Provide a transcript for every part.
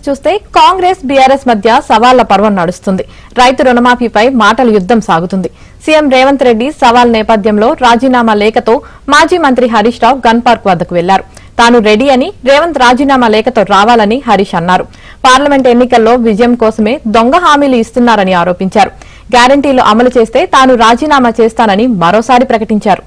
చూస్తే కాంగ్రెస్ బీఆర్ఎస్ మధ్య సవాళ్ల పర్వం నడుస్తుంది. రైతు రుణమాఫీపై మాటల యుద్దం సాగుతుంది. సీఎం రేవంత్ రెడ్డి సవాల్ నేపథ్యంలో రాజీనామా లేఖతో మాజీ మంత్రి హరీష్ రావు గన్ పార్క్ వద్దకు వెళ్లారు. తాను రెడీ అని, రేవంత్ రాజీనామా లేఖతో రావాలని హరీష్ అన్నారు. పార్లమెంట్ ఎన్నికల్లో విజయం కోసమే దొంగ హామీలు ఇస్తున్నారని ఆరోపించారు. గ్యారంటీలు అమలు చేస్తే తాను రాజీనామా చేస్తానని మరోసారి ప్రకటించారు.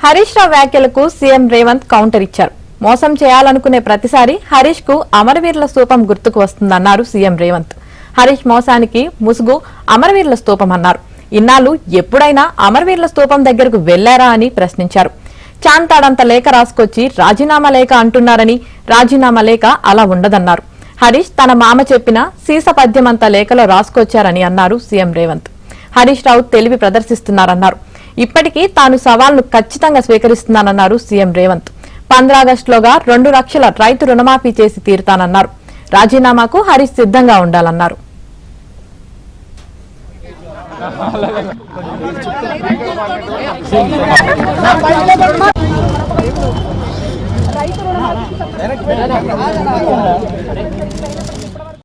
హరీష్ రావు వ్యాఖ్యలకు సీఎం రేవంత్ కౌంటర్ ఇచ్చారు. మోసం చేయాలనుకునే ప్రతిసారి హరీష్ కు అమరవీరుల స్తూపం గుర్తుకు వస్తుందన్నారు సీఎం రేవంత్. హరీష్ మోసానికి ముసుగు అమరవీరుల స్తూపం అన్నారు. ఇన్నాళ్లు ఎప్పుడైనా అమరవీరుల స్తూపం దగ్గరకు వెళ్లారా అని ప్రశ్నించారు. చాంతాడంత లేఖ రాసుకొచ్చి రాజీనామా లేఖ అంటున్నారని, రాజీనామా లేఖ అలా ఉండదన్నారు. హరీష్ తన మామ చెప్పిన సీస పద్యమంత లేఖలో రాసుకొచ్చారని అన్నారు సీఎం రేవంత్. హరీష్ రావు తెలివి ప్రదర్శిస్తున్నారన్నారు. ఇప్పటికీ తాను సవాల్ను ఖచ్చితంగా స్వీకరిస్తున్నానన్నారు సీఎం రేవంత్. 15 ఆగస్టులోగా 2 లక్షల రైతు రుణమాఫీ చేసి తీరుతానన్నారు. రాజీనామాకు హరీష్ సిద్ధంగా ఉండాలన్నారు. రైతు